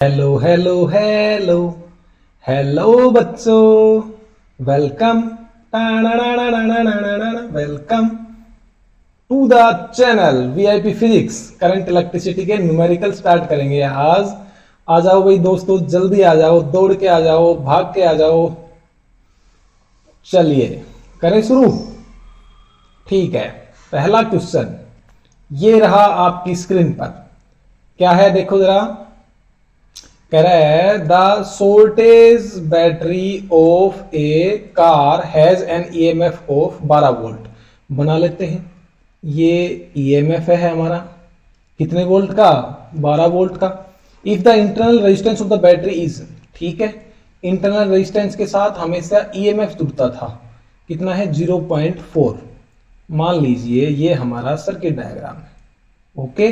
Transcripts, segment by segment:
Hello hello hello hello बच्चों, welcome welcome to the channel VIP physics. Current electricity के numerical start करेंगे आज। आ जाओ भाई दोस्तों, जल्दी आ जाओ, दौड़ के आ जाओ, भाग के आ जाओ। चलिए करें शुरू। ठीक है, पहला क्वेश्चन ये रहा आपकी स्क्रीन पर। क्या है देखो जरा। कह रहा है the storage battery of a car has an EMF of 12 volt. बना लेते हैं। ये ईएमएफ है हमारा कितने वोल्ट का? 12 वोल्ट का। If the internal resistance of the battery is, ठीक है, इंटरनल रेजिस्टेंस के साथ हमेशा ईएमएफ जुड़ता था। कितना है? 0.4। मान लीजिए ये हमारा सर्किट डायग्राम है। ओके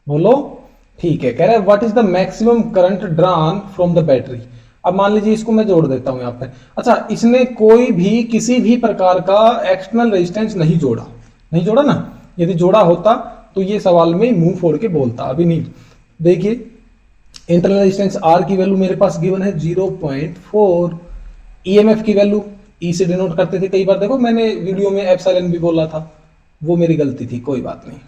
बोलो। ठीक है, कह रहा है what is the maximum current drawn from the battery. अब मान लीजिए इसको मैं जोड़ देता हूं यहां पे। अच्छा, इसने कोई भी किसी भी प्रकार का एक्सटर्नल रेजिस्टेंस नहीं जोड़ा। नहीं जोड़ा ना। यदि जोड़ा होता तो ये सवाल में मुंह फोड़ के बोलता, अभी नहीं। देखिए इंटरनल रेजिस्टेंस आर की वैल्यू मेरे पास गिवन है 0.4। ईएमएफ की वैल्यू ई से डिनोट करते थे कई बार। देखो मैंने वीडियो में एप्सिलॉन भी बोला था, वो मेरी गलती थी, कोई बात नहीं।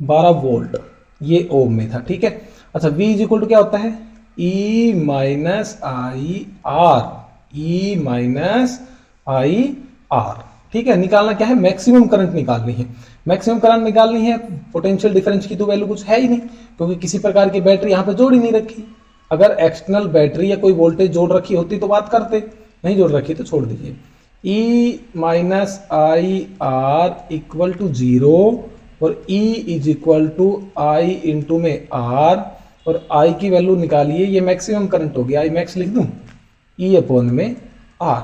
12 वोल्ट ये ओम में था। ठीक है। अच्छा, V इज इक्वल टू क्या होता है? E minus I are. E minus I are. ठीक है, निकालना क्या है? मैक्सिमम करंट निकालनी है। मैक्सिमम करंट निकालनी है। पोटेंशियल डिफरेंस की तो वैल्यू कुछ है ही नहीं, क्योंकि किसी प्रकार की बैटरी यहाँ पे जोड़ ही नहीं रखी। अगर एक्सटर्नल बैटरी या कोई वोल्टेज जोड़ रखी होती तो बात करते, नहीं जोड़ रखी तो छोड़ दीजिए। E minus I R equal to 0 और E is equal to I into में R, और I की वैल्यू निकालिए। ये मैक्सिमम करंट हो गया, आई मैक्स लिख दूं, E अपॉन में R।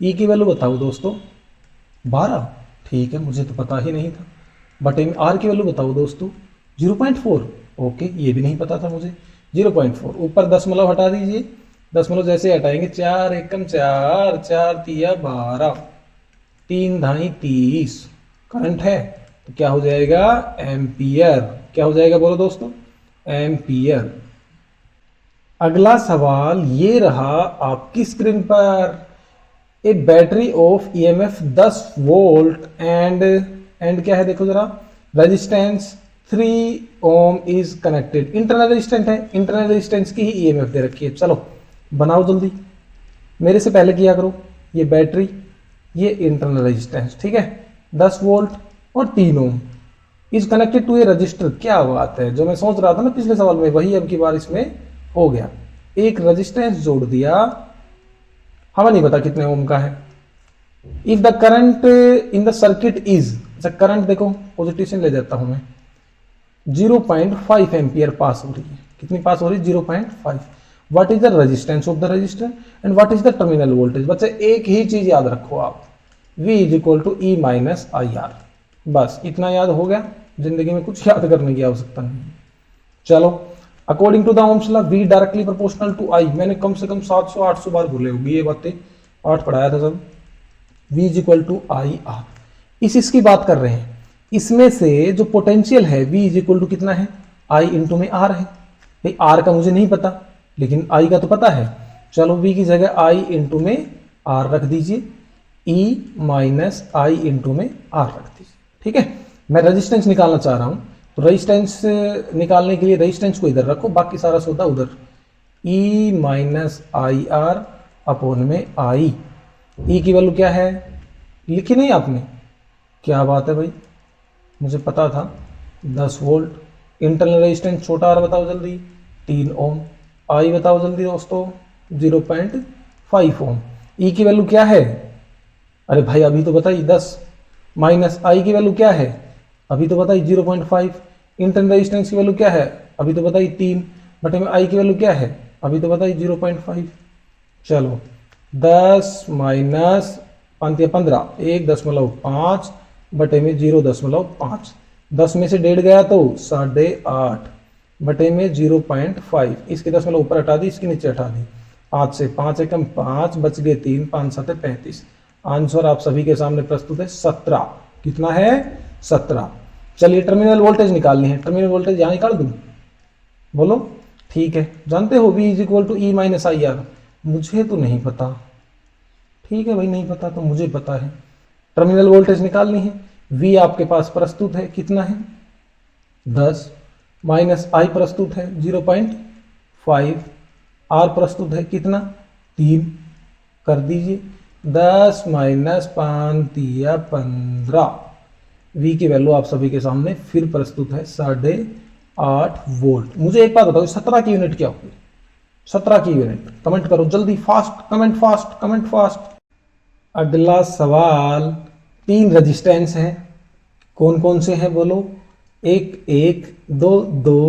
E की वैल्यू बताओ दोस्तों, 12। ठीक है, मुझे तो पता ही नहीं था। बटे में R की वैल्यू बताओ दोस्तों, 0.4। ओके, ये भी नहीं पता था मुझे। 0.4 ऊपर दशमलव हटा दीजिए। दशमलव जैसे हटाएंगे, 4 एकम 4, 4 तिया 12, 3 धाई 30 करंट है। तो क्या हो जाएगा? एम्पियर। क्या हो जाएगा बोलो दोस्तों? एम्पियर। अगला सवाल ये रहा आपकी स्क्रीन पर। A battery of EMF 10 volt and क्या है देखो जरा, resistance 3 ohm is connected. Internal resistance है, इंटरनल रेजिस्टेंस की ही ईएमएफ दे रखी है। चलो बनाओ जल्दी, मेरे से पहले किया करो। ये बैटरी, ये इंटरनल रेजिस्टेंस, ठीक है, 10 वोल्ट और 3 ohm is connected to a resistor. क्या बात है, जो मैं सोच रहा था ना पिछले सवाल में, वही अब की बार इसमें हो गया। एक रजिस्टेंस जोड़ दिया, हमें नहीं पता कितने ओम का है। If the current in the circuit is, अच्छा करंट देखो पॉजिटिव से ले जाता हूं मैं, 0.5 एम्पियर पास हो रही है। कितनी पास हो रही है? 0.5। What is the resistance of the register and what is the terminal voltage. बच्चे एक ही चीज याद रखो आप, V is equal to E minus I R. बस इतना याद हो गया, जिंदगी में कुछ याद करने की आवश्यकता नहीं। चलो, according to the Ohm's law V directly proportional to I। मैंने कम से कम 700-800 बार भूले होगी ये बातें, 8 पढ़ाया था सब। V is equal to I R. इसकी बात कर रहे हैं। इसमें से जो पोटेंशियल है V इज इक्वल टू कितना है? I इंटू में R है। भाई R का मुझे नहीं पता, लेकिन I का तो पता है। चलो V की जगह I इंटू में R रख दीजिए, E माइनस आई इंटू में R रख दीजिए। ठीक है, मैं रेजिस्टेंस निकालना चाह रहा हूं, तो रेजिस्टेंस निकालने के लिए रेजिस्टेंस को इधर रखो, बाकी सारा सौदा उधर। E minus I are upon में I। E की वैल्यू क्या है? लिखी नहीं आपने? क्या बात है भाई, मुझे पता था। 10 वोल्ट। इंटरनल रेजिस्टेंस छोटा R बताओ जल्दी, 3 ओम। I बताओ जल्दी दोस्तों, 0.5 ओम। E की वैल्यू क्या है? अरे भाई अभी तो बताइए, 10 माइनस आई की वैल्यू क्या है? अभी तो बताइए 0.5। इंटरनल रेजिस्टेंस की वैल्यू क्या है? अभी तो बताइए 3 बटे में आई की वैल्यू क्या है? अभी तो बताइए 0.5। चलो 10 माइनस 15, 1.5 बटे में 0.5। 10 में से 1.5 गया तो 8.5 बटे में 0.5। इसके 10 ऊपर हटा दी, इसके नीचे हटा दी। 5 से 5 एकम 5, बच गए 3, 5 7 35। आंसर आप सभी के सामने प्रस्तुत है 17। कितना है? 17। चलिए टर्मिनल वोल्टेज निकालनी है। टर्मिनल वोल्टेज यहां निकाल दूं? बोलो। ठीक है, जानते हो V is equal to E minus I R, मुझे तो नहीं पता। ठीक है भाई, नहीं पता तो मुझे पता है। टर्मिनल वोल्टेज निकालनी है। V आपके पास प्रस्तुत है, कितना है 10, माइनस I प्रस्तुत है 0.5, R प्रस्तुत है कितना 3, कर दीजिए 10 माइनस 5 दिया 15। V की वैल्यू आप सभी के सामने फिर प्रस्तुत है 8.5 वोल्ट। मुझे एक बात बताओ, 17 की यूनिट क्या होगी? 17 की यूनिट कमेंट करो जल्दी, fast comment, fast comment, fast. अगला सवाल, 3 रेजिस्टेंस हैं, कौन कौन से हैं बोलो? 1 1 2 2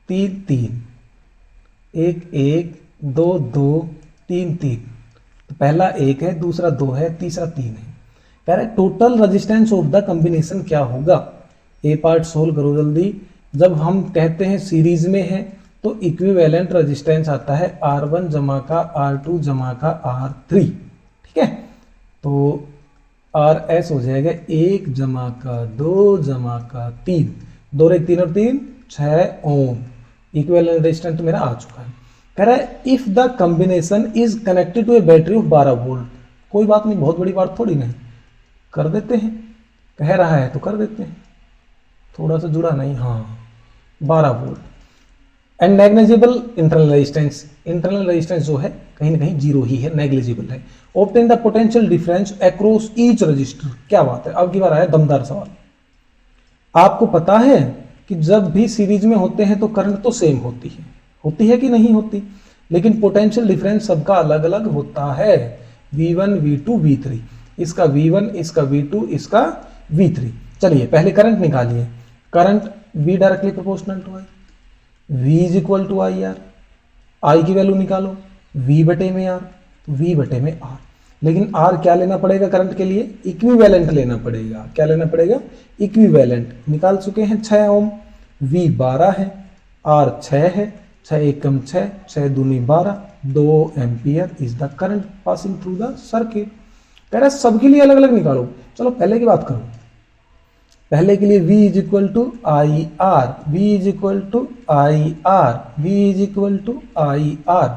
3 3, 1 1 2 2 3 3। तो पहला 1 है, दूसरा 2 है, तीसरा 3 है। कह रहे total resistance of the combination क्या होगा? ए पार्ट सोल्व करो जल्दी। जब हम कहते हैं सीरीज में है तो इक्विवेलेंट रेजिस्टेंस आता है R1 जमा का R2 जमा का R3, ठीक है। तो RS हो जाएगा 1 जमा का 2 जमा का 3, 2 1 3 और 3 6 ओम। इक्विवेलेंट रेजिस्टेंस तो मेरा आ चुका है। कह रहा है if the combination is connected to a battery of 12 volt. कोई बात नहीं, बहुत बड़ी बात थोड़ी नहीं, कर देते हैं, कह रहा है तो कर देते हैं, थोड़ा सा जुड़ा नहीं, हाँ 12 volt. And negligible internal resistance, internal resistance जो है कहीं ना कहीं जीरो ही है, नेग्लिजिबल है। Obtain the potential difference across each resistor. क्या बात है, अब की बार आया दमदार सवाल। आपको पता है कि जब भी सीरीज में होते हैं तो करंट तो सेम होती है कि नहीं होती, लेकिन पोटेंशियल डिफरेंस सबका अलग अलग होता है। V1 V2 V3, इसका V1 इसका V2 इसका V3। चलिए पहले करंट निकालिए। Current V directly proportional to I, V is equal to I R. I की वैल्यू निकालो, V बटे में R, V बटे में R। लेकिन R क्या लेना पड़ेगा करंट के लिए? इक्विवेलेंट लेना पड़ेगा। क्या लेना पड़ेगा? इक्विवेलेंट। निकाल चुके हैं 6 ओम, V 12 है, R 6 है, 6 एकम 6, 6 दूनी 12, 2 ampere is the current passing through the circuit. कह रहा है सबके लिए अलग अलग निकालो। चलो पहले की बात करो। पहले के लिए V is equal to I R, V is equal to I R, V is equal to I R.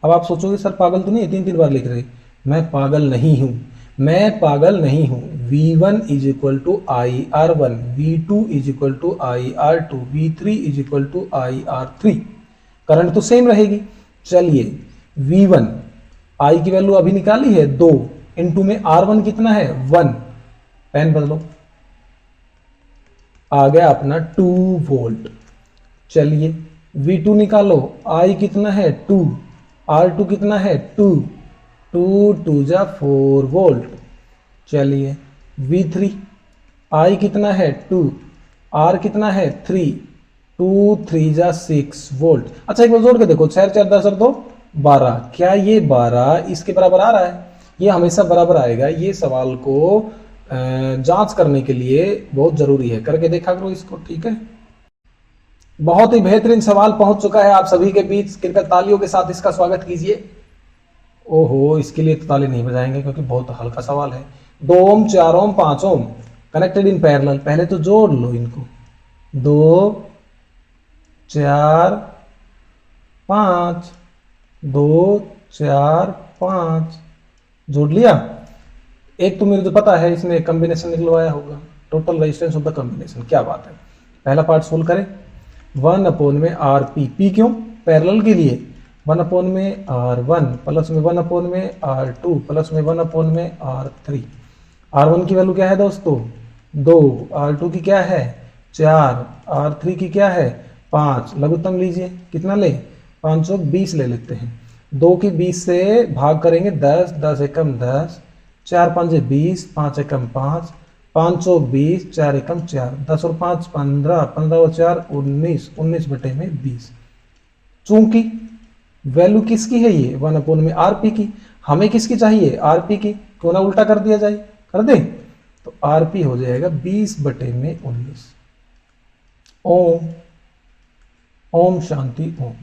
अब आप सोचोगे सर पागल तो नहीं है, 3 बार लिख रहे। मैं पागल नहीं हूं, मैं पागल नहीं हूं। V1 is equal to I R one, V2 is equal to I R two, V3 is equal to I R three. Current तो सेम रहेगी। चलिए V1 आई की वैल्यू अभी निकाली है 2, इंटू में R1 कितना है 1, पेन बदलो, आ गया अपना 2 वोल्ट। चलिए V2 निकालो, I कितना है 2, R2 कितना है 2, 2 2 जा 4 वोल्ट। चलिए V3 I कितना है 2, R कितना है 3, 2 3 जा 6 वोल्ट। अच्छा एक बार जोड़ के देखो, 6 4 10 और 2 12, क्या ये 12 इसके बराबर आ रहा है? ये हमेशा बराबर आएगा। ये सवाल को जांच करने के लिए बहुत जरूरी है, करके देखा करो इसको, ठीक है। बहुत ही बेहतरीन सवाल पहुंच चुका है आप सभी के बीच, कृपया तालियों के साथ इसका स्वागत कीजिए। ओहो, इसके लिए तो ताली नहीं बजाएंगे क्योंकि बहुत हल्का सवाल है। 2 ओम 4 ओम 5 ओम कनेक्टेड इन पैरेलल। पहले तो जोड़ लो इनको, 2 4 5, 2 4 5 जोड़ लिया। एक तो मुझे तो पता है इसने कॉम्बिनेशन निकलवाया होगा, total resistance of the combination. क्या बात है, पहला पार्ट सोल्व करें। 1 अपॉन में आर पी, पी क्यों? पैरेलल के लिए। 1 अपॉन में R1 प्लस में 1 अपॉन में R2 प्लस में 1 अपॉन में R3। R1 की वैल्यू क्या है दोस्तों 2, R2 की क्या है 4, R3 की क्या है 5। लघुत्तम लीजिए, कितना ले 5 चौक 20 ले लेते हैं। 2 की 20 से भाग करेंगे 10, 10 एकम 10, 4 5 20, 5 एकम 5, 5 चौक 20, 4 एकम 4, 10 और 5 15, 15 और 4 19, 19 बटे में 20। चूंकि वैल्यू किसकी है ये 1 अपॉन में आरपी की, हमें किसकी चाहिए आरपी की, क्यों ना उल्टा कर दिया जाए, कर दे। तो आरपी हो जाएगा 20 बटे में 19। ओम, ओम शांति ओम,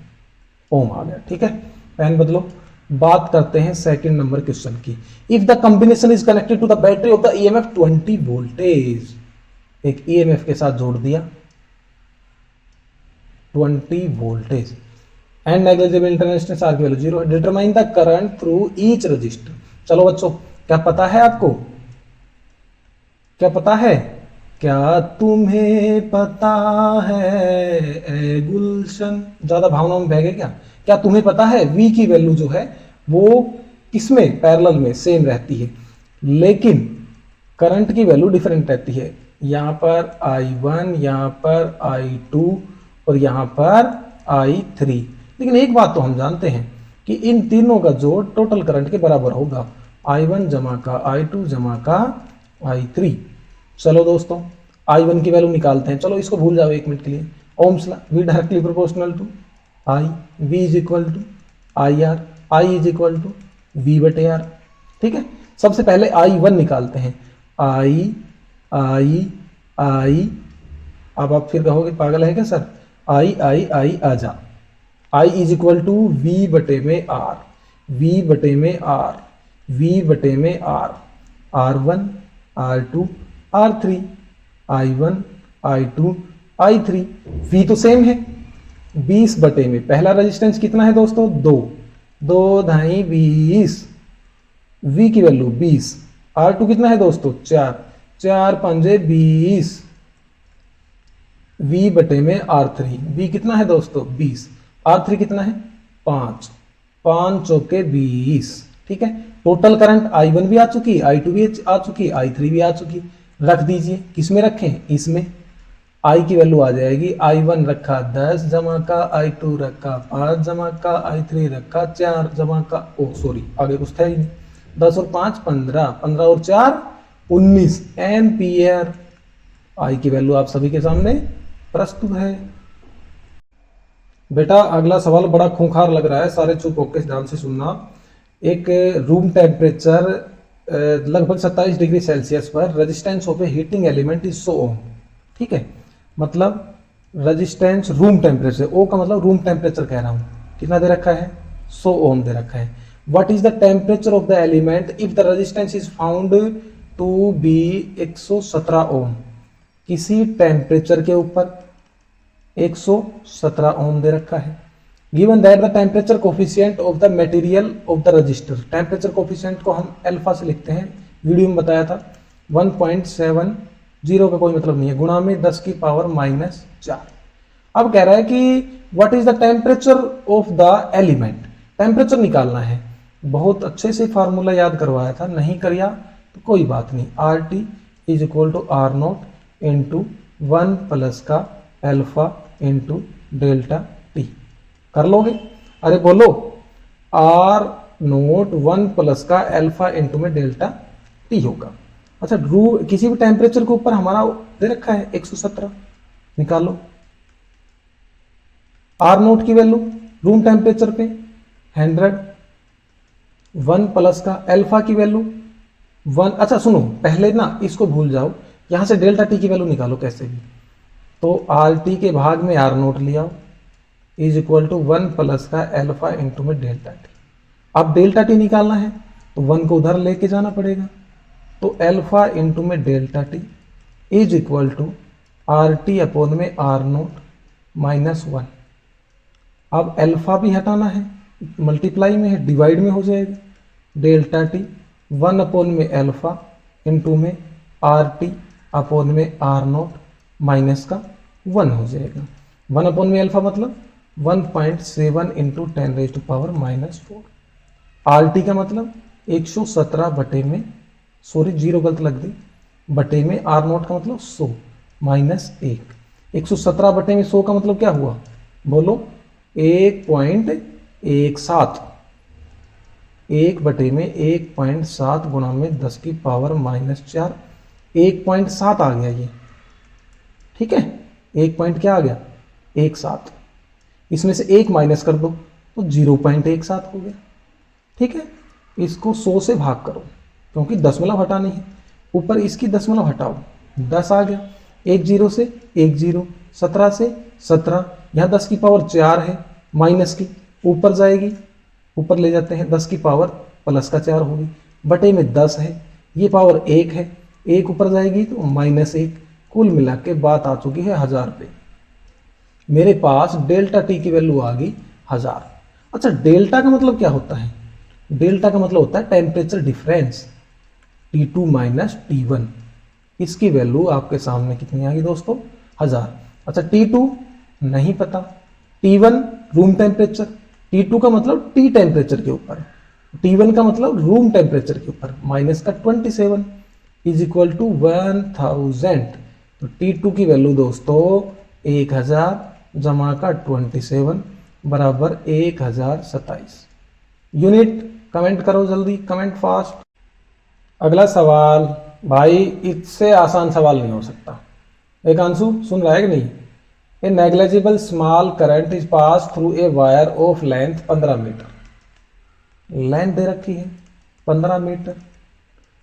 ओम आ गया, ठीक है। पेन बदलो। बात करते हैं सेकंड नंबर क्वेश्चन की। If the combination is connected to the battery of the EMF 20 voltage, एक ईएमएफ के साथ जोड़ दिया 20 voltage. And negligible international R की वैल्यू 0 है। Determine the current through each register. चलो बच्चों, क्या पता है आपको? क्या पता है? क्या तुम्हें पता है ए गुलशन? ज्यादा भावनाओं में बह गए क्या? क्या तुम्हें पता है v की वैल्यू जो है वो किसमें पैरेलल में सेम रहती है, लेकिन करंट की वैल्यू डिफरेंट रहती है। यहां पर I1, यहां पर I2 और यहां पर I3। लेकिन एक बात तो हम जानते हैं कि इन तीनों का जोड़ टोटल करंट के बराबर होगा, I1 जमा का I2 जमा का I3। चलो दोस्तों, I1 की वैल्यू निकालते हैं। चलो इसको भूल जाओ एक मिनट के लिए। Ohm's law, V directly proportional to I, V is equal to IR, I is equal to V बटे R। ठीक है, सबसे पहले I1 निकालते हैं। I, अब आप फिर कहोगे पागल है क्या सर? I आजा। I is equal to V बटे में R, V बटे में R, V बटे में R, R1, R2, R3, I1, I2, I3। V तो सेम है, 20 बटे में पहला रेजिस्टेंस कितना है दोस्तों? 2, 2 ढाई 20, V की वैल्यू 20। R2 कितना है दोस्तों? 4, 4 पंजे 20, V बटे में R3। V कितना है दोस्तों? 20। R3 कितना है? 5, 5 चौके 20। ठीक है, टोटल करंट I1 भी आ चुकी, I2 भी आ चुकी, I3 भी आ चुकी। रख दीजिए, किसमें रखें? इसमें। I की वैल्यू आ जाएगी, I1 रखा 10 जमा का, I2 रखा 5 जमा का, I3 रखा 4 जमा का, ओ सॉरी आगे कुछ था ही नहीं। 10 और 5 15, 15 और 4 19 एम्पियर। I की वैल्यू आप सभी के सामने प्रस्तुत है। बेटा अगला सवाल बड़ा खूंखार लग रहा है, सारे चुप होकर ध्यान से सुनना। एक रूम टेम्परेचर लगभग 27 डिग्री सेल्सियस पर resistance of a heating element is so ohm. ठीक है, मतलब रेजिस्टेंस रूम टेम्परेचर, ओ का मतलब रूम टेम्परेचर कह रहा हूं, कितना दे रखा है? 100 ओम दे रखा है। What is the temperature of the element if the resistance is found to be 117 ohm. किसी टेम्परेचर के ऊपर 117 ओम दे रखा है। Given that the temperature coefficient of the material of the register. Temperature coefficient को हम अल्फा से लिखते हैं, वीडियो में बताया था। 1.70 का कोई मतलब नहीं है, गुणा में 10 की पावर -4। अब कह रहा है कि what is the temperature of the element. Temperature निकालना है। बहुत अच्छे से फार्मूला याद करवाया था, नहीं करिया तो कोई बात नहीं। RT is equal to R0 into 1 plus का अल्फा इंटू डेल्टा टी। कर लोगे? अरे बोलो, R0 1 प्लस का अल्फा इंटू में डेल्टा टी होगा। अच्छा, किसी भी टेम्परेचर के ऊपर हमारा दे रखा है 117, निकालो। R0 की वैल्यू रूम टेम्परेचर पे 100, 1 प्लस का अल्फा की वैल्यू 1। अच्छा सुनो, पहले ना इसको भूल जाओ, यहां से डेल्टा टी की वैल्यू निकालो कैसे भी। तो RT के भाग में R0 लिया इज इक्वल टू 1 प्लस का अल्फा इंटू में डेल्टा टी। अब डेल्टा टी निकालना है तो 1 को उधर लेके जाना पड़ेगा, तो अल्फा इंटू में delta T is equal to RT upon में R0 -1। अब अल्फा भी हटाना है, मल्टीप्लाई में है, डिवाइड में हो जाएगा। डेल्टा टी 1 अपॉन में अल्फा इंटू में RT अपॉन में R0 माइनस का 1 हो जाएगा। 1 अपॉन में अल्फा मतलब 1.7 इंटू 10⁻⁻⁴। RT का मतलब 117 बटे में, सॉरी 0 गलत लग गई, बटे में R0 का मतलब 100 -1। 117 बटे में 100 का मतलब क्या हुआ? बोलो 1.17। 1 बटे में 1.7 गुणा में 10 की पावर -4, 1.7 आ गया ये। ठीक है, 1 पॉइंट क्या आ गया? 17। इसमें से 1 माइनस कर दो तो 0.17 हो गया। ठीक है, इसको 100 से भाग करो क्योंकि दशमलव हटानी है, ऊपर इसकी दशमलव हटाओ, 10 आ गया। 1 0 से 1 0, 17 से 17, यहाँ 10 की पावर 4 है, माइनस की ऊपर जाएगी, ऊपर ले जाते हैं, 10 की पावर प्लस का 4 होगी, बटे में 10 है, ये पावर 1 है, 1 ऊपर जाएगी तो -1। कुल मिला के बात आ चुकी है 1000 पे। मेरे पास डेल्टा टी की वैल्यू आ गई 1000। अच्छा, डेल्टा का मतलब क्या होता है? डेल्टा का मतलब होता है temperature difference, T2 minus T1। इसकी वैल्यू आपके सामने कितनी आ गई दोस्तों? 1000। अच्छा, T2 नहीं पता, T1 रूम टेम्परेचर, T2 का मतलब टी टेम्परेचर के ऊपर, T1 का मतलब रूम टेम्परेचर के ऊपर, माइनस का 27 इज इक्वल टू 1000। तो T2 की वैल्यू दोस्तों 1000 जमा का 27 बराबर 1027। यूनिट कमेंट करो जल्दी, कमेंट फास्ट। अगला सवाल भाई, इससे आसान सवाल नहीं हो सकता। एक आंसू सुन रहा है कि नहीं? A negligible small current is pass through a wire of length 15 metre, length दे रखी है 15 metre,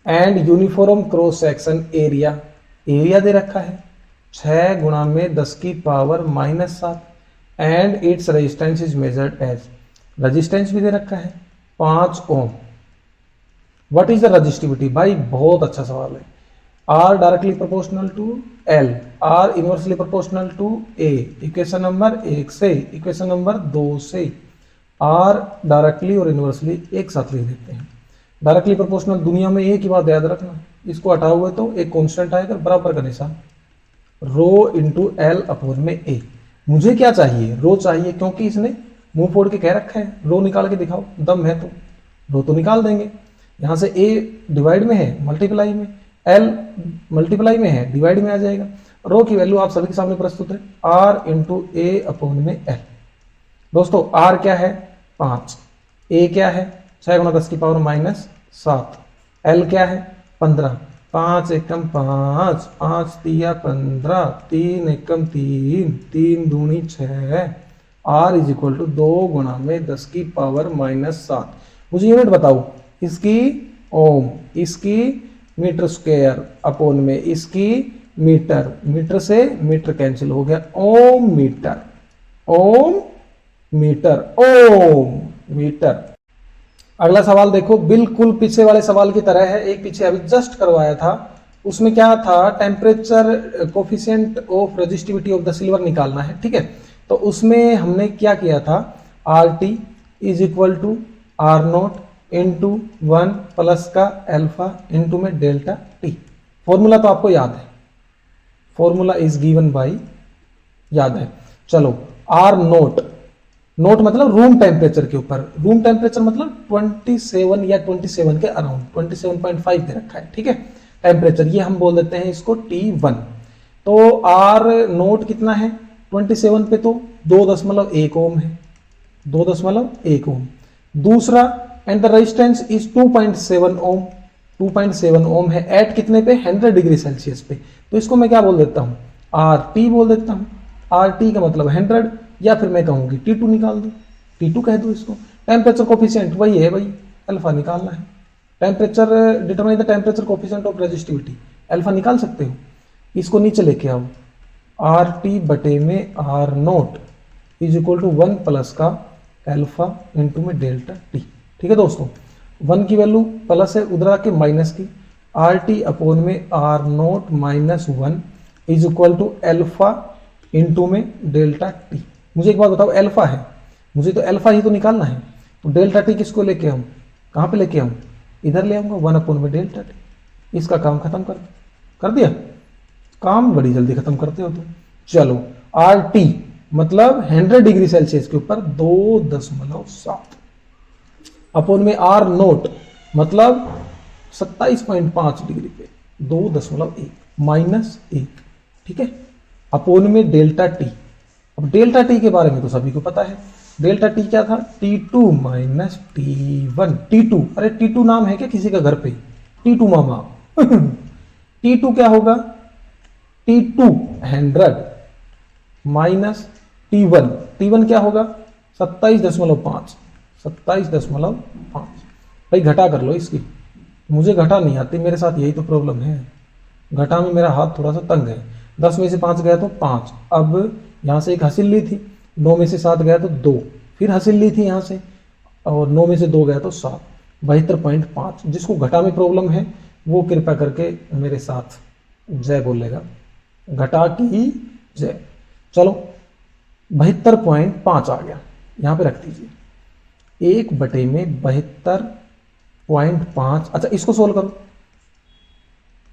and uniform cross section area, area दे रखा है 6 गुणा में 10 की power minus 7, and its resistance is measured as, resistance भी दे रखा है 5 ohm. What is the resistivity? भाई बहुत अच्छा सवाल है। R directly proportional to L, R inversely proportional to A, equation number 1 से, इक्वेशन नंबर 2 से। आर डायरेक्टली और इनवर्सली एक साथ लिख देते हैं। डायरेक्टली प्रोपोर्शनल दुनिया में एक ही बात याद रखना, इसको हटाओ हुए तो एक कांस्टेंट आएगा बराबर का निशान, रो इंटू एल अपॉन में ए। मुझे क्या चाहिए? रो चाहिए, क्योंकि इसने मुंह फोड़ के कह रखा है रो निकाल के दिखाओ, दम है तो रो तो निकाल देंगे। यहां से ए डिवाइड में है, मल्टीप्लाई में, एल मल्टीप्लाई में है, डिवाइड में आ जाएगा। रो की वैल्यू आप सभी के सामने प्रस्तुत है, आर इंटू ए अपॉन में एल। दोस्तों आर क्या है? 5, ए क्या है? 6 गुणा 10 की पावर माइनस 7, एल क्या है? 15, 5 एकम 5, 5 तिया 15, 3 एकम 3, 3 दूनी 6, आर इज इक्वल टू 2 गुणा में 10 की पावर माइनस 7। मुझे यूनिट बताओ इसकी, ओम, इसकी मीटर स्क्वायर अपॉन में इसकी मीटर, मीटर से मीटर कैंसिल हो गया, ओम मीटर, ओम मीटर, ओम मीटर। अगला सवाल देखो, बिल्कुल पीछे वाले सवाल की तरह है, एक पीछे अभी जस्ट करवाया था, उसमें क्या था? Temperature coefficient of resistivity of the silver निकालना है, ठीक है। तो उसमें हमने क्या किया था? R T is equal to R naught into 1 plus का एल्फा इंटू में डेल्टा टी। फॉर्मूला तो आपको याद है, फॉर्मूला इज गिवन बाई, याद है। चलो, आर नोट, नोट मतलब रूम टेम्परेचर के ऊपर, रूम टेम्परेचर मतलब 27 या 27 के अराउंड, 27.5 दे रखा है, ठीक है। टेम्परेचर ये हम बोल देते हैं इसको T1। तो आर नोट कितना है 27 पे? तो 2.1 ओम है, 2.1 ओम। दूसरा, एंड द रेजिस्टेंस इज 2.7 ओम, 2.7 ओम है एट कितने पे? 100 डिग्री सेल्सियस पे। तो इसको मैं क्या बोल देता हूं? आर टी बोल देता हूं। आर टी का मतलब 100, या फिर मैं कहूंगी T2 निकाल दो, T2 कह दो इसको। टेम्परेचर कोफिशिएंट वही है भाई, अल्फा निकालना है। Temperature determine the temperature coefficient of resistivity, alpha निकाल सकते हो। इसको नीचे लेके आओ, आर टी बटे में R naught is equal to 1 plus का अल्फा इंटू में डेल्टा टी, ठीक है दोस्तों। 1 की वैल्यू प्लस है, उधर आके माइनस की, आर टी अपॉन में R naught minus 1 is equal to alpha into में डेल्टा टी। मुझे एक बात बताओ, अल्फा है, मुझे तो अल्फा ही तो निकालना है, तो डेल्टा टी किसको लेके आऊं? कहां पे लेके आऊं? इधर ले आऊंगा, 1 अपॉन में डेल्टा टी। इसका काम खत्म कर दिया, काम बड़ी जल्दी खत्म करते हो तुम। चलो, आर टी मतलब 100 डिग्री सेल्सियस के ऊपर 2.7 अपॉन में आर नोट मतलब 27.5 डिग्री पे 2.1 माइनस 1, ठीक है, अपॉन में डेल्टा टी। अब डेल्टा टी के बारे में तो सभी को पता है, डेल्टा टी क्या था? T2 minus T1। T2, अरे T2 नाम है क्या किसी का घर पे? T2 मामा T2 क्या होगा? T2 100 माइनस T1, T1 क्या होगा? 27.5, 27.5। भाई घटा कर लो इसकी, मुझे घटा नहीं आती, मेरे साथ यही तो प्रॉब्लम है, घटा में मेरा हाथ थोड़ा सा तंग है। 10 में से 5 गया तो 5, अब यहाँ से एक हासिल ली थी, 9 में से 7 गया तो 2, फिर हासिल ली थी यहाँ से, और 9 में से 2 गया तो 7, 72.5। जिसको घटा में प्रॉब्लम है वो कृपया करके मेरे साथ जय बोलेगा, घटा की जय। चलो 72.5 आ गया, यहाँ पे रख दीजिए 1/72.5। अच्छा इसको सोल्व करो,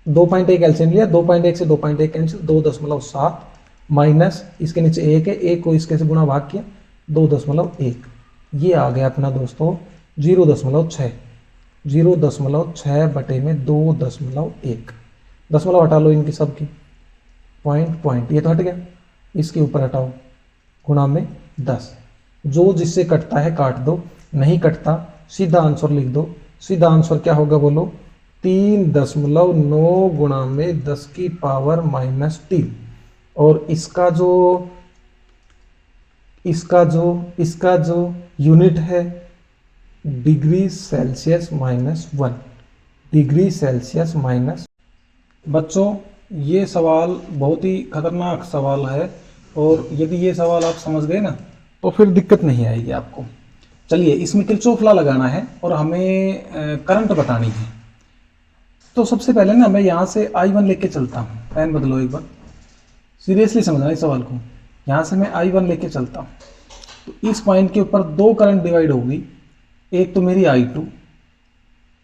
2.1 एलसीएम लिया, 2.1 से 2.1 कैंसिल, 2.7 माइनस इसके नीचे 1 है, 1 को इसके से गुणा भाग किया 2.1, ये आ गया अपना दोस्तों 0.6। 0.6 बटे में 2.1, दशमलव हटा लो इनकी सबकी, पॉइंट ये तो हट गया, इसके ऊपर हटाओ गुणा में 10, जो जिससे कटता है काट दो, नहीं कटता सीधा आंसर लिख दो। सीधा आंसर क्या होगा बोलो, 3.9 गुणा में 10 की पावर -3। और इसका जो यूनिट है degree Celsius -1, degree Celsius minus. बच्चों ये सवाल बहुत ही खतरनाक सवाल है, और यदि ये सवाल आप समझ गए ना तो फिर दिक्कत नहीं आएगी आपको। चलिए इसमें किरचॉफ लॉ लगाना है और हमें करंट बतानी है। तो सबसे पहले ना मैं यहाँ से I1 लेके चलता हूँ, पेन बदलो एक बार, सीरियसली समझना इस सवाल को। यहाँ से मैं I1 लेके चलता हूँ, तो इस पॉइंट के ऊपर दो करंट डिवाइड होगी, एक तो मेरी I2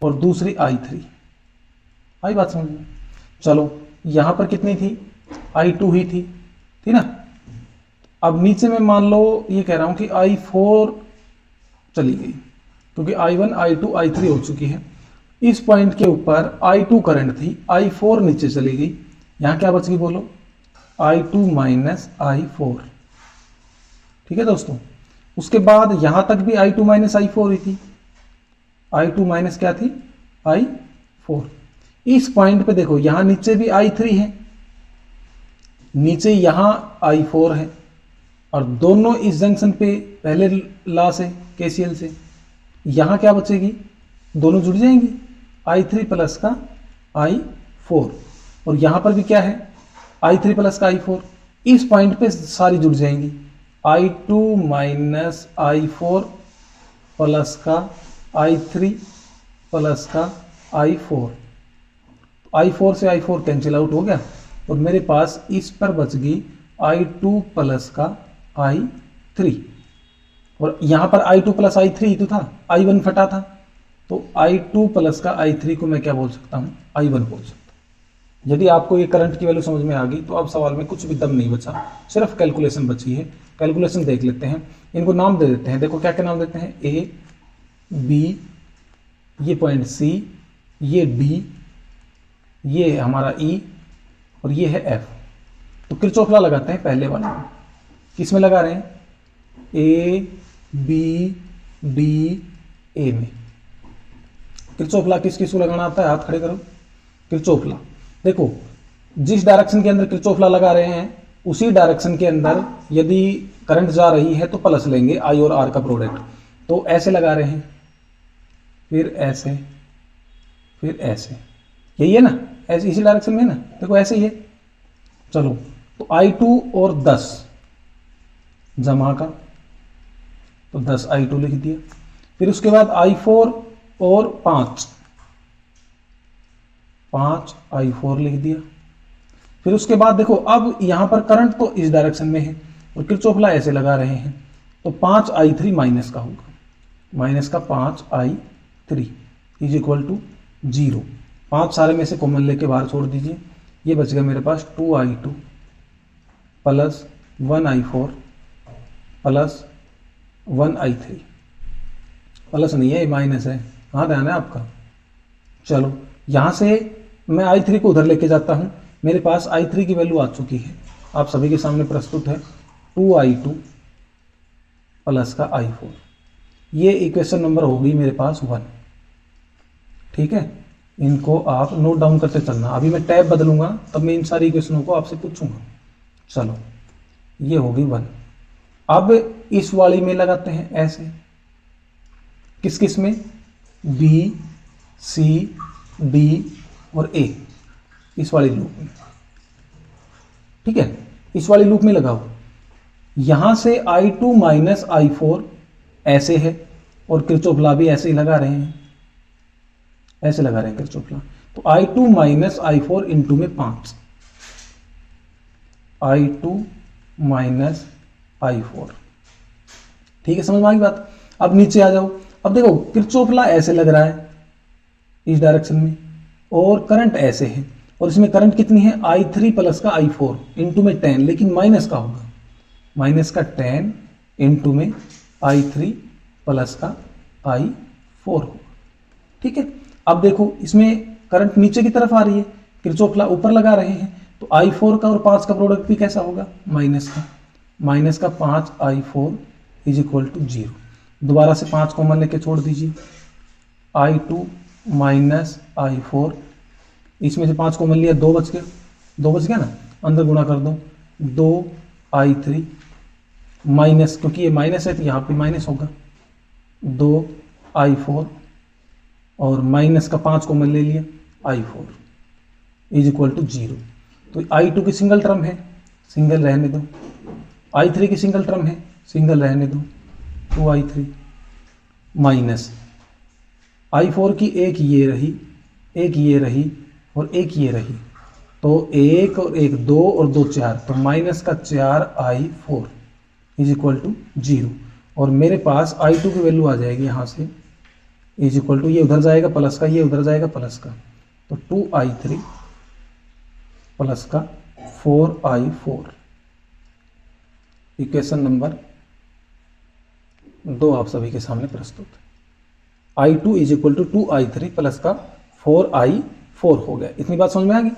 और दूसरी I3। आई बात समझ में? चलो यहाँ पर कितनी थी, I2 ही थी ना। अब नीचे में मान लो ये कह रहा हूँ कि I4 चली गई, क्योंकि I1 I2 I3 हो चुकी है। इस पॉइंट के ऊपर I2 करंट थी, I4 नीचे चली गई, यहाँ क्या बच गई बोलो, I2 माइनस I4। ठीक है दोस्तों, उसके बाद यहां तक भी I2 माइनस I4 ही थी, I2 माइनस क्या थी, I4। इस पॉइंट पे देखो यहां नीचे भी I3 है, नीचे यहां I4 है, और दोनों इस जंक्शन पे पहले लॉ से KCL से, यहां क्या बचेगी, दोनों जुड़ जाएंगी, I3 प्लस का I4, और यहां पर भी क्या है, I3 प्लस का I4। इस पॉइंट पे सारी जुड़ जाएंगी, I2 माइनस I4 प्लस का I3 प्लस का I4। I4 से I4 कैंसिल आउट हो गया, और मेरे पास इस पर बच गई I2 प्लस का I3, और यहां पर I2 प्लस I3 ही तो था, I1 फटा था, तो I2 प्लस का I3 को मैं क्या बोल सकता हूं, I1 बोल सकता हूं। यदि आपको ये करंट की वैल्यू समझ में आ गई तो अब सवाल में कुछ भी दम नहीं बचा, सिर्फ कैलकुलेशन बची है। कैलकुलेशन देख लेते हैं, इनको नाम दे देते हैं। देखो क्या क्या नाम देते हैं, A, B, ये पॉइंट C, ये D, ये हमारा E, और ये है F। तो किरचॉफ लॉ लगाते हैं पहले वाले में। किस में लगा रहे हैं, A, B, D, A में। किरचॉफ लॉ किस किस को लगाना आता है, हाथ खड़े करो। किरचॉफ लॉ देखो, जिस डायरेक्शन के अंदर किरचॉफ लॉ लगा रहे हैं उसी डायरेक्शन के अंदर यदि करंट जा रही है तो प्लस लेंगे, I और R का प्रोडक्ट। तो ऐसे लगा रहे हैं, फिर ऐसे, फिर ऐसे, यही है ना, ऐसे इसी डायरेक्शन में है ना, देखो ऐसे ही है। चलो तो I2 और 10 जमा का, तो 10 I2 लिख दिया। फिर उसके बाद I4 और 5 I4 लिख दिया। फिर उसके बाद देखो अब यहां पर करंट तो इस डायरेक्शन में है और किरचॉफ लॉ ऐसे लगा रहे हैं, तो 5 I3 माइनस का होगा, माइनस का 5 I3 इज इक्वल टू 0। 5 सारे में से कॉमन लेके बाहर छोड़ दीजिए, ये बच गया मेरे पास 2 I2 plus 1 I4 plus 1 I3। Plus नहीं है, माइनस है, हाँ ध्यान है आपका। चलो यहां से मैं I3 को उधर लेके जाता हूं, मेरे पास I3 की वैल्यू आ चुकी है, आप सभी के सामने प्रस्तुत है, 2 I2 प्लस का I4। ये इक्वेशन नंबर हो गई मेरे पास 1। ठीक है, इनको आप नोट डाउन करते चलना। अभी मैं टैब बदलूंगा तब मैं इन सारी इक्वेशनों को आपसे पूछूंगा। चलो ये होगी 1। अब इस वाली में लगाते हैं ऐसे, किस किस में, B, C, D और A, इस वाली लूप में। ठीक है, इस वाली लूप में लगाओ। यहां से I2 माइनस I4 ऐसे है, और किरचॉफ लॉ भी ऐसे ही लगा रहे हैं, ऐसे लगा रहे हैं किरचॉफ लॉ। तो I2 माइनस I4 इंटू में 5, I2 माइनस I4। ठीक है, समझ में आ गई बात। अब नीचे आ जाओ। अब देखो किरचॉफ लॉ ऐसे लग रहा है इस डायरेक्शन में, और करंट ऐसे है, और इसमें करंट कितनी है I3 प्लस का I4 इंटू में 10, लेकिन माइनस का होगा, माइनस का 10 इंटू में I3 प्लस का I4 होगा। ठीक है, अब देखो इसमें करंट नीचे की तरफ आ रही है, किरचॉफ लॉ ऊपर लगा रहे हैं, तो I4 का और 5 का प्रोडक्ट भी कैसा होगा, माइनस का, माइनस का 5I4 इज इक्वल टू 0। दोबारा से 5 कॉमन लेके छोड़ दीजिए, I2 माइनस I4, इसमें से 5 कॉमन लिया, 2 बच गया, 2 बच गया ना, अंदर गुणा कर दो, 2I3 माइनस, क्योंकि ये माइनस है तो यहाँ पे माइनस होगा, 2I4 और माइनस का 5 कॉमन ले लिया, I4 इज इक्वल टू 0। तो I2 की सिंगल टर्म है, सिंगल रहने दो, I3 की सिंगल टर्म है, सिंगल रहने दो, 2I3 माइनस I4 की एक ये रही, एक ये रही और एक ये रही, तो एक और एक 2 और 2 4, तो माइनस का 4I4 इज इक्वल टू 0। और मेरे पास I2 की वैल्यू आ जाएगी यहाँ से, इज इक्वल टू, ये उधर जाएगा प्लस का, ये उधर जाएगा प्लस का, तो 2I3 प्लस का 4I4। इक्वेशन नंबर 2 आप सभी के सामने प्रस्तुत है। I2 is equal to 2I3 plus का 4I4 हो गया। इतनी बात समझ में आ गई।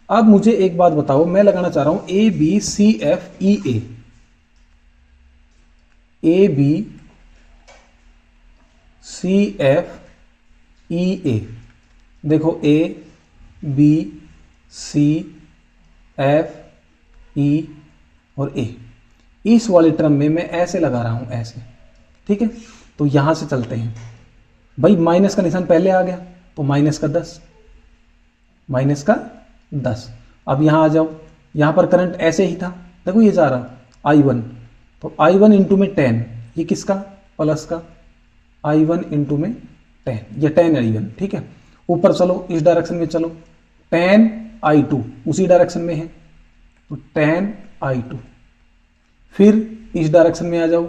अब मुझे एक बात बताओ, मैं लगाना चाह रहा हूं ABCFEA, ABCFEA, देखो ABCFE और A, इस वाले टर्म में मैं ऐसे लगा रहा हूं, ऐसे, ठीक है। तो यहां से चलते हैं भाई, माइनस का निशान पहले आ गया तो माइनस का 10, माइनस का 10। अब यहां आ जाओ, यहां पर करंट ऐसे ही था, देखो ये जा रहा I1, तो I1 इंटू में 10, ये किसका, प्लस का, I1 इंटू में 10, ये 10 I1, ठीक है। ऊपर चलो, इस डायरेक्शन में चलो, 10 I2 उसी डायरेक्शन में है, तो 10 I2। फिर इस डायरेक्शन में आ जाओ,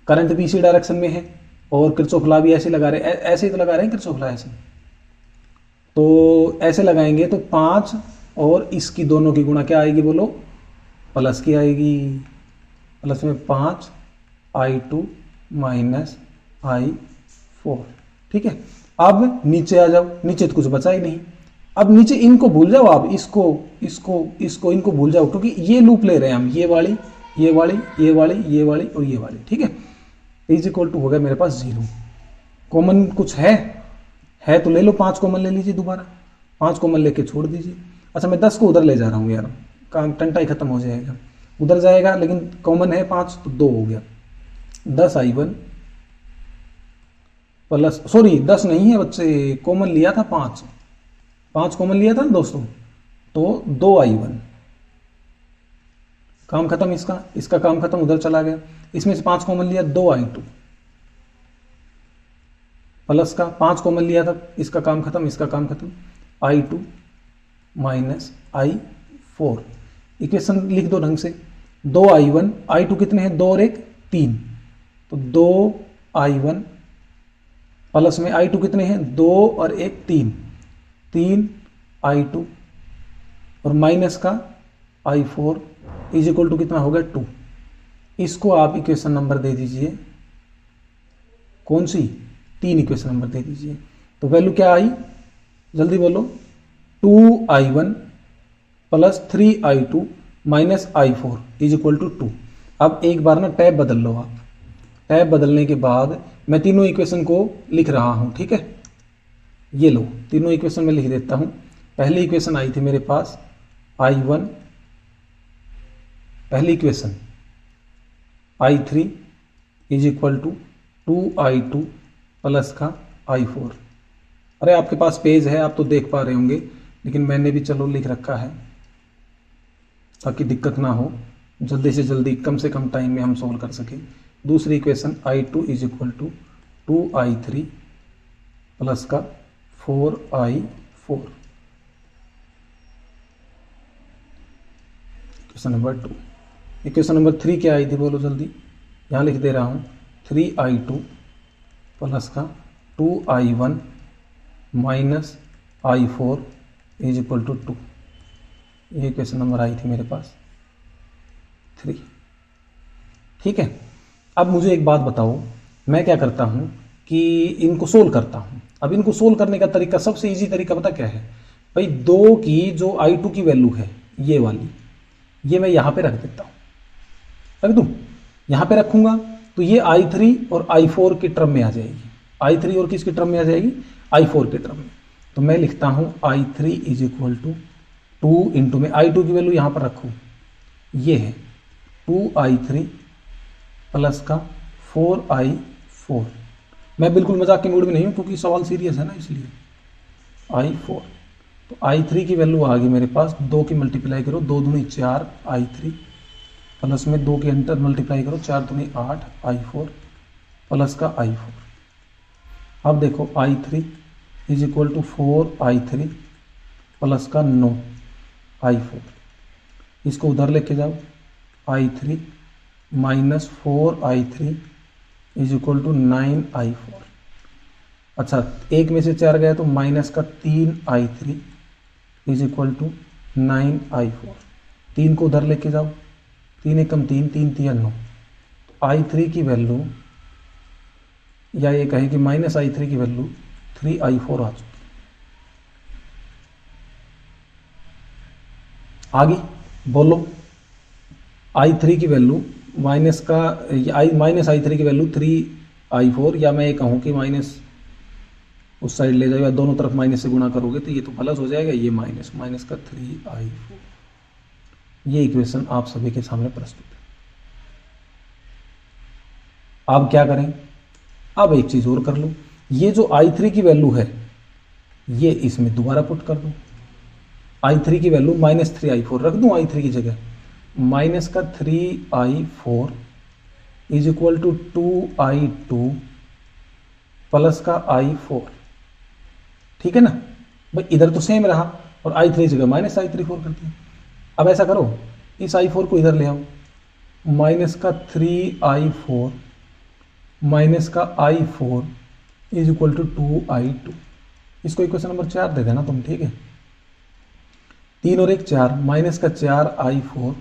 करंट भी इसी डायरेक्शन में है, और किरचॉफ लॉ भी ऐसे लगा रहे, ऐसे ही तो लगा रहे हैं किरचॉफ लॉ ऐसे, तो ऐसे लगाएंगे तो 5 और इसकी दोनों की गुणा क्या आएगी बोलो, प्लस की आएगी, प्लस में 5I2 माइनस I4, ठीक है। अब नीचे आ जाओ, नीचे तो कुछ बचा ही नहीं, अब नीचे इनको भूल जाओ आप, इसको इसको इसको इनको भूल जाओ, क्योंकि ये लूप ले रहे हैं हम, ये वाली ये वाली ये वाली ये वाली और ये वाली, ठीक है। इज इक्वल टू हो गया मेरे पास 0। कॉमन कुछ है तो ले लो, 5 कॉमन ले लीजिए, दोबारा 5 कॉमन लेके छोड़ दीजिए। अच्छा मैं 10 को उधर ले जा रहा हूँ यार, काम टंटा ही खत्म हो जाएगा, उधर जाएगा, लेकिन कॉमन है 5 तो 2 हो गया, 10I1 प्लस, सॉरी 10 नहीं है बच्चे, कॉमन लिया था 5 कॉमन लिया था ना दोस्तों, तो 2I1, काम खत्म, इसका काम खत्म, उधर चला गया, इसमें से 5 कॉमन लिया, 2I2 प्लस का 5 कॉमन लिया था, इसका काम खत्म, इसका काम खत्म, I2 माइनस I4। इक्वेशन लिख दो ढंग से, 2I1, I2 कितने हैं, 2 और 1 3, तो 2I1 प्लस में I2 कितने हैं, 2 और 1 3 I2 और माइनस का I4 इज इक्वल टू कितना हो गया 2। इसको आप इक्वेशन नंबर दे दीजिए, कौन सी, 3 इक्वेशन नंबर दे दीजिए। तो वैल्यू क्या आई, जल्दी बोलो, 2I1 plus 3I2 minus I4 is equal to 2। अब एक बार ना टैब बदल लो आप, टैब बदलने के बाद मैं तीनों इक्वेशन को लिख रहा हूं, ठीक है। ये लो, तीनों इक्वेशन में लिख देता हूं। पहली इक्वेशन आई थी मेरे पास I1, पहली equation I3 is equal to 2I2 plus का I4। अरे आपके पास पेज है, आप तो देख पा रहे होंगे, लेकिन मैंने भी चलो लिख रखा है ताकि दिक्कत ना हो, जल्दी से जल्दी कम से कम टाइम में हम सोल्व कर सकें। दूसरी equation I2 is equal to 2I3 plus का 4I4। Equation number 2। Equation number 3 क्या आई थी बोलो जल्दी, यहाँ लिख दे रहा हूँ, 3i2 प्लस का 2i1 minus i4 is equal to 2। ये क्वेश्चन नंबर आई थी मेरे पास 3। ठीक है, अब मुझे एक बात बताओ, मैं क्या करता हूँ कि इनको सोल्व करता हूँ। अब इनको सोल्व करने का तरीका, सबसे इजी तरीका पता क्या है भाई, 2 की जो i2 की वैल्यू है ये वाली, ये मैं यहाँ पे रख देता हूँ, रख दूँ, यहाँ पे रखूँगा तो ये i3 और i4 की टर्म में आ जाएगी। i3 और किसकी टर्म में आ जाएगी, i4 की टर्म में। तो मैं लिखता हूँ i3 is equal to 2 into में i2 की वैल्यू यहाँ पर रखूँ, ये है 2i3 प्लस का 4i4। मैं बिल्कुल मजाक के मूड में नहीं हूँ क्योंकि सवाल सीरियस है ना, इसलिए i4। तो i3 की वैल्यू आ गई मेरे पास, 2 की मल्टीप्लाई करो, 2 दूनी 4 i3 प्लस में 2 के अंतर मल्टीप्लाई करो, 4 दूनी 8 i4 प्लस का i4। अब देखो i3 is equal to 4i3 plus का 9 i4। इसको उधर लेके जाओ, i3 minus 4i3 is equal to 9i4। अच्छा, एक में से 4 गया तो माइनस का 3i3 is equal to 9i4। 3 को उधर लेके जाओ, 3 एकम 3, 3 तिया 9। तो i3 की वैल्यू, या ये कहें कि माइनस i3 की वैल्यू 3i4 आ चुकी। आगे बोलो, i3 की वैल्यू माइनस का माइनस i3 की वैल्यू 3i4, या मैं ये कहूँ कि माइनस उस साइड ले जाओ या दोनों तरफ माइनस से गुणा करोगे तो ये तो प्लस हो जाएगा, ये माइनस, माइनस का 3i4। ये इक्वेशन आप सभी के सामने प्रस्तुत है। अब क्या करें, अब एक चीज और कर लो, ये जो i3 की वैल्यू है ये इसमें दोबारा पुट कर दो। i3 की वैल्यू माइनस 3i4 रख दूं i3 की जगह, माइनस का 3i4 is equal to 2i2 plus का i4। ठीक है ना भाई, इधर तो सेम रहा और i3 जगह माइनस i3 4 कर दिया। अब ऐसा करो, इस i4 को इधर ले आओ, माइनस का 3i4 माइनस का i4 is equal to 2i2। इसको इक्वेशन नंबर 4 दे देना तुम, ठीक है। 3 और 1 4, माइनस का 4i4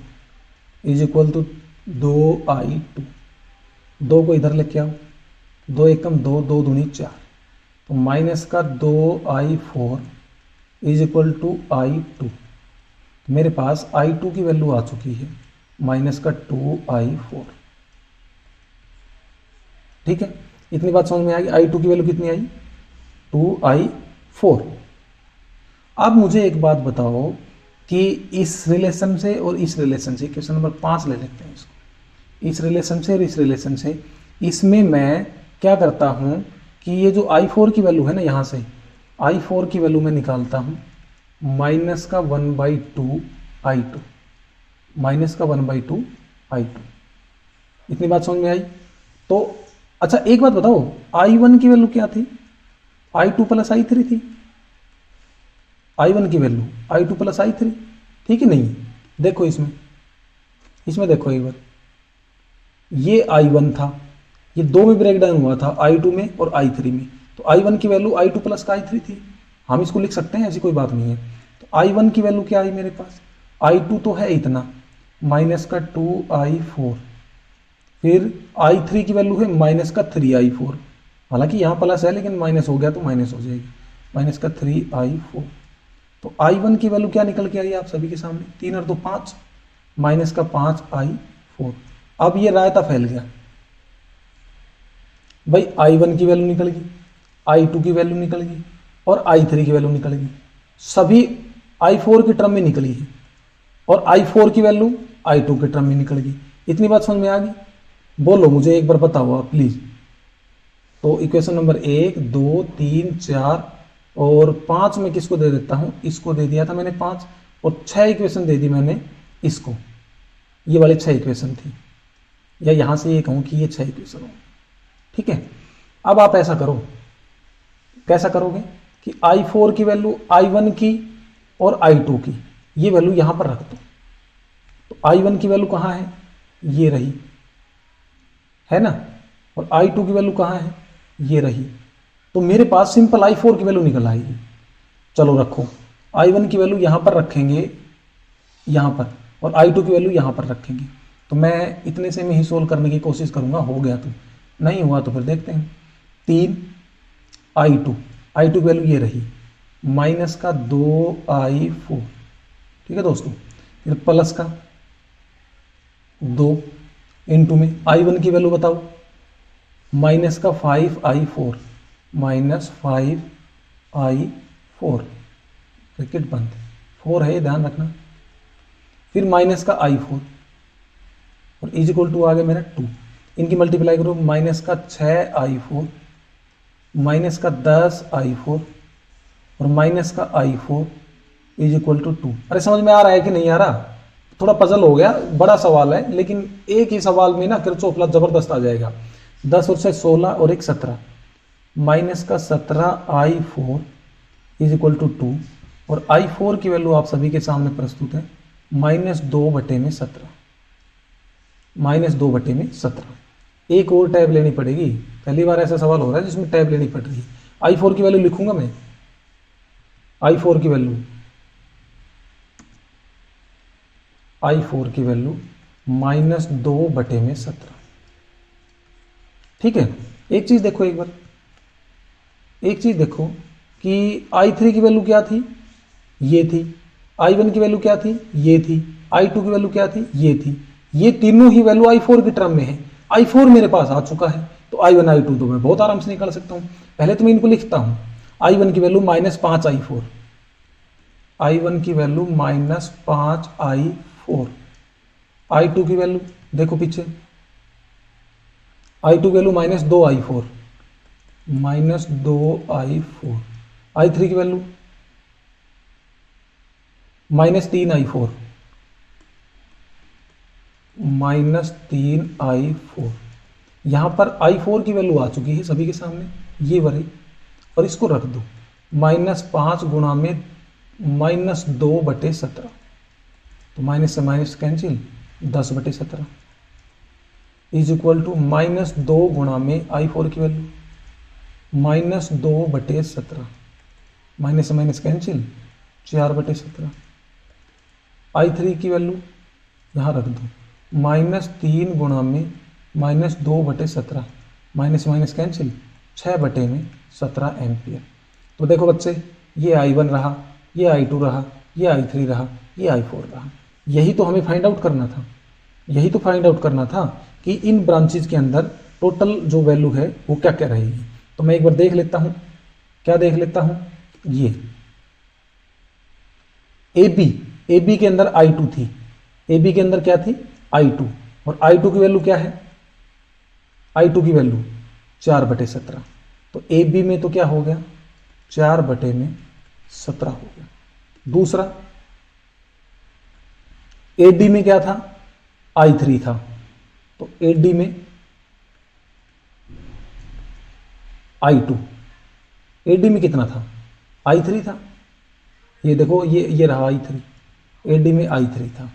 is equal to 2i2। 2 को इधर लेके आओ, 2 एकम 2, 2 दूनी 4। तो माइनस का 2i4 is equal to i2। मेरे पास i2 की वैल्यू आ चुकी है माइनस का 2i4। ठीक है, इतनी बात समझ में आ गई। i2 की वैल्यू कितनी आई, 2i4। अब मुझे एक बात बताओ कि इस रिलेशन से और इस रिलेशन से, क्वेश्चन नंबर 5 ले लेते हैं इसको, इस रिलेशन से और इस रिलेशन से, इसमें मैं क्या करता हूं कि ये जो i4 की वैल्यू है ना, यहां से i4 की वैल्यू मैं निकालता हूं माइनस का 1/2 i2, माइनस का 1/2 i2। इतनी बात समझ में आई। तो अच्छा एक बात बताओ, i1 की वैल्यू क्या थी, i2 प्लस i3 थी। i1 की वैल्यू i2 प्लस i3, ठीक है नहीं। देखो इसमें, इसमें देखो एक बार, ये i1 था, ये 2 में ब्रेक डाउन हुआ था, i2 में और i3 में। तो i1 की वैल्यू i2 प्लस का i3 थी, हम इसको लिख सकते हैं, ऐसी कोई बात नहीं है। तो i1 की वैल्यू क्या आई मेरे पास, i2 तो है इतना, माइनस का 2i4, फिर i3 की वैल्यू है माइनस का 3i4। हालांकि यहाँ प्लस है लेकिन माइनस हो गया तो माइनस हो जाएगी, माइनस का 3i4। तो i1 की वैल्यू क्या निकल के आई आप सभी के सामने, 3 और 2 5, माइनस का 5i4। अब ये रायता फैल गया भाई, i1 की वैल्यू निकल गई, i2 की वैल्यू निकल गई और i3 की वैल्यू निकल गई, सभी i4 की टर्म में निकली है, और i4 की वैल्यू i2 के टर्म में निकल गई। इतनी बात समझ में आ गई। बोलो मुझे एक बार बताओ आप प्लीज। तो इक्वेशन नंबर 1 2 3 4 और 5 में किसको दे देता हूं, इसको दे दिया था मैंने 5, और 6 इक्वेशन दे दी मैंने इसको, ये वाले 6 इक्वेशन थी, या यहां से ये कहूं कि ये 6 इक्वेशन हो। ठीक है, अब आप ऐसा करो, कैसा करोगे कि i4 की वैल्यू i1 की और i2 की ये वैल्यू यहां पर रख दो। तो i1 की वैल्यू कहां है, ये रही है ना, और I2 की वैल्यू कहाँ है, ये रही। तो मेरे पास सिंपल I4 की वैल्यू निकल आएगी। चलो रखो, I1 की वैल्यू यहां पर रखेंगे, यहां पर, और I2 की वैल्यू यहां पर रखेंगे। तो मैं इतने से में ही सोल्व करने की कोशिश करूंगा, हो गया तो, नहीं हुआ तो फिर देखते हैं। 3 I2 की वैल्यू ये रही, माइनस का 2I4, ठीक है दोस्तों। फिर प्लस का 2 इंटू में I1 की वैल्यू बताओ, माइनस का 5I4, माइनस 5I4, ब्रैकेट बंद, 4 है ये ध्यान रखना। फिर माइनस का I4 और इज इक्वल टू आ गया मेरा 2, इनकी मल्टीप्लाई करो, माइनस का 6I4, माइनस का 10I4 और माइनस का I4 इज इक्वल टू 2। अरे समझ में आ रहा है कि नहीं आ रहा? थोड़ा पजल हो गया, बड़ा सवाल है, लेकिन एक ही सवाल में ना किरचॉफ लॉ जबरदस्त आ जाएगा। 10 और 6 16 और 1 17, माइनस का 17I4 इज इक्वल टू 2, और I4 की वैल्यू आप सभी के सामने प्रस्तुत है, -2/17, -2/17। एक और टैब लेनी पड़ेगी, पहली बार ऐसा सवाल हो रहा है जिसमें टैब लेनी पड़ रही है। I4 की वैल्यू लिखूंगा मैं, I4 की वैल्यू -2/17, ठीक है। एक चीज देखो, एक बार एक चीज देखो कि I3 की वैल्यू क्या थी, ये थी। I1 की वैल्यू क्या थी, ये थी। I2 की वैल्यू क्या थी, ये थी। ये तीनों ही वैल्यू I4 की टर्म में है। I4 मेरे पास आ चुका है, तो I1 I2 तो मैं बहुत आराम से निकाल सकता हूं। पहले तो मैं इनको लिखता हूं, I1 की वैल्यू -5I4, I1 की वैल्यू -5I4, I2 की वैल्यू देखो पीछे, I2 की वैल्यू -2I4, -2I4, I3 की वैल्यू -3I4, -3I4। यहां पर I4 की वैल्यू आ चुकी है सभी के सामने, ये वाली, और इसको रख दो, -5 गुणा में -2/17, तो माइनस से minus cancel, 10/17 is equal to -2 गुणा में I4 की वैल्यू, -2/17, माइनस से माइनस कैंसिल, 4/17। I3 की वैल्यू यहाँ रख दो, -3 गुणा में -2/17, माइनस माइनस कैंसिल, 6/17 एम्पियर। तो देखो बच्चे, ये I1 रहा, ये I2 रहा, ये I3 रहा, ये I4 रहा। यही तो हमें फाइंड आउट करना था, यही तो फाइंड आउट करना था कि इन ब्रांचेज के अंदर टोटल जो वैल्यू है वो क्या क्या रहेगी। तो मैं एक बार देख लेता हूं, क्या देख लेता हूं, ये AB के अंदर I2 थी, AB के अंदर क्या थी, I2, और I2 की वैल्यू क्या है, I2 की वैल्यू 4/17, तो AB में तो क्या हो गया, 4/17 हो गया। दूसरा AD में क्या था, I3 था, तो AD में I2, AD में कितना था, I3 था। ये देखो, ये रहा I3, AD में I3 था,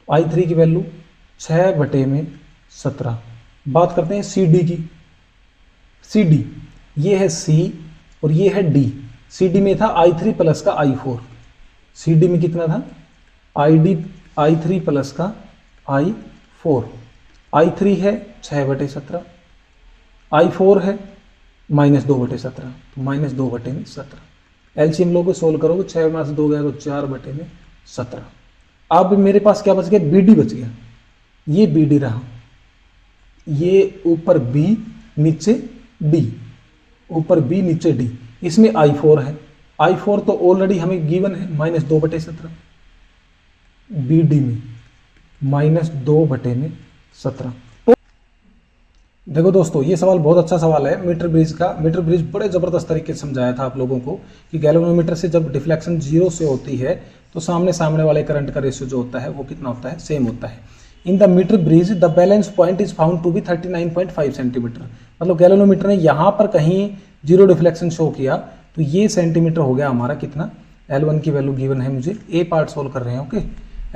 I3 की वैल्यू 6/17। बात करते हैं CD की, CD ये है C और ये है D। CD में था I3 प्लस का I4, CD में कितना था, I3 प्लस का I4, I3 है 6/17, I4 है -2/17, तो -2/17। एलसीएम लोगे सोल्व करोगे, 6 में से 2 गया तो 4/17। अब मेरे पास क्या बच गया, BD बच गया, ये BD रहा, ये ऊपर B नीचे D, ऊपर B नीचे D, इसमें I4 है, I4 तो ऑलरेडी हमें गिवन है, -2/17, BD में -2/17। देखो दोस्तों, ये सवाल बहुत अच्छा सवाल है मीटर ब्रिज का। मीटर ब्रिज बड़े ज़बरदस्त तरीके से समझाया था आप लोगों को कि गैल्वेनोमीटर से जब डिफ्लेक्शन 0 से होती है तो सामने वाले करंट का रेशियो जो होता है वो कितना होता है, सेम होता है। In the metre bridge the balance point is found to be 39.5 centimetre. मतलब गैल्वेनोमीटर ने यहाँ पर कहीं 0 डिफ्लेक्शन शो किया तो ये सेंटीमीटर हो गया हमारा कितना, L1 की वैल्यू गिवन है मुझे, ए पार्ट सोल्व कर रहे हैं, ओके।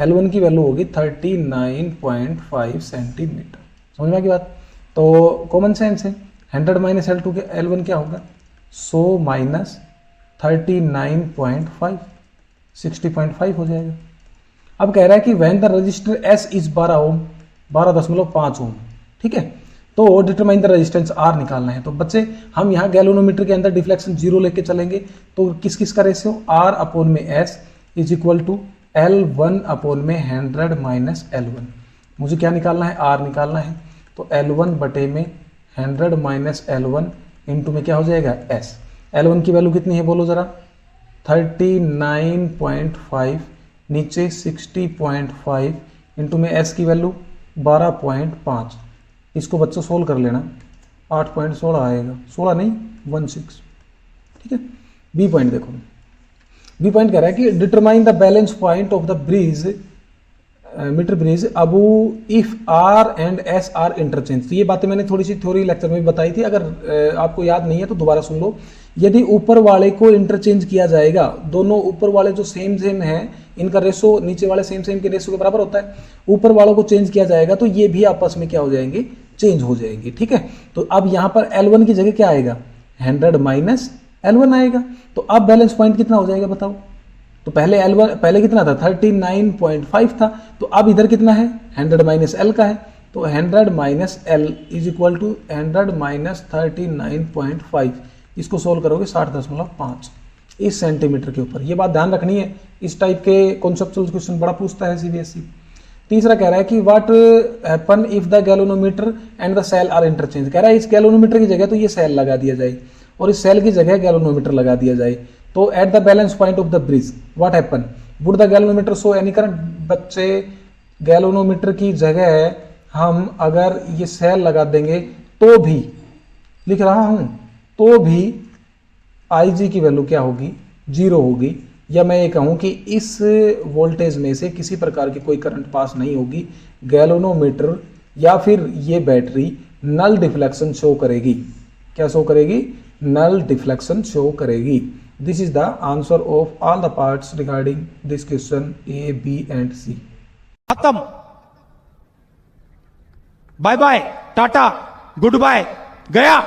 L1 की वैल्यू होगी 39.5 सेंटीमीटर। समझ में आ गई बात। तो कॉमन सेंस है, 100 माइनस L2 के L1 क्या होगा, 100 माइनस 39.5, 60.5 हो जाएगा। अब कह रहा है कि when the register S is 12 ओम, 12.5 ओम, ठीक है, तो डिटरमाइन द रेजिस्टेंस R निकालना है। तो बच्चे हम यहाँ गैल्वेनोमीटर के अंदर डिफ्लेक्शन 0 लेके चलेंगे, तो किस किस का रेशियो, R अपॉन में S is equal to L1 upon में 100 माइनस L1। मुझे क्या निकालना है, R निकालना है, तो L1 बटे में 100 माइनस L1 इंटू में क्या हो जाएगा S। L1 की वैल्यू कितनी है बोलो जरा, 39.5 नीचे 60.5 इंटू में S की वैल्यू 12.5। इसको बच्चों सोल्व कर लेना, 8.16 आएगा, 16 नहीं 16, ठीक है। बी पॉइंट देखो, बी पॉइंट कह रहा है कि determine the balance point of the bridge, metre bridge अबू if R and S are interchange. तो ये बातें मैंने थोड़ी सी थ्योरी लेक्चर में बताई थी, अगर आपको याद नहीं है तो दोबारा सुन लो। यदि ऊपर वाले को इंटरचेंज किया जाएगा, दोनों ऊपर वाले जो सेम सेम है इनका रेशो नीचे वाले सेम सेम के रेशो के बराबर होता है, ऊपर वालों को चेंज किया जाएगा तो ये भी आपस में क्या हो जाएंगे, चेंज हो जाएंगे, ठीक है। तो अब यहाँ पर L1 की जगह क्या आएगा, 100 माइनस L1 आएगा। तो अब बैलेंस पॉइंट कितना हो जाएगा बताओ, तो पहले L1 पहले कितना था 39.5 था, तो अब इधर कितना है 100 माइनस L का है, तो 100 minus L is equal to 100 minus 39.5, इसको सोल्व करोगे 60.5 इस सेंटीमीटर के ऊपर। ये बात ध्यान रखनी है, इस टाइप के कॉन्सेप्चुअल क्वेश्चन बड़ा पूछता है सीबीएसई। तीसरा कह रहा है कि what happen if the galvanometer and the cell are interchange. कह रहा है इस गैल्वेनोमीटर की जगह तो ये सेल लगा दिया जाए और इस सेल की जगह गैल्वेनोमीटर लगा दिया जाए, तो at the balance point of the bridge what happen, would the galvanometer show any current. बच्चे गैल्वेनोमीटर की जगह हम अगर ये सेल लगा देंगे तो भी, लिख रहा हूं, तो भी IG की वैल्यू क्या होगी, 0 होगी, या मैं ये कहूं कि इस वोल्टेज में से किसी प्रकार की कोई करंट पास नहीं होगी। गैल्वेनोमीटर या फिर ये बैटरी नल डिफ्लेक्शन शो करेगी। क्या शो करेगी, नल डिफ्लेक्शन शो करेगी। This is the answer of all the parts regarding this question A, B and C। खत्म, bye bye, tata, good bye, गया।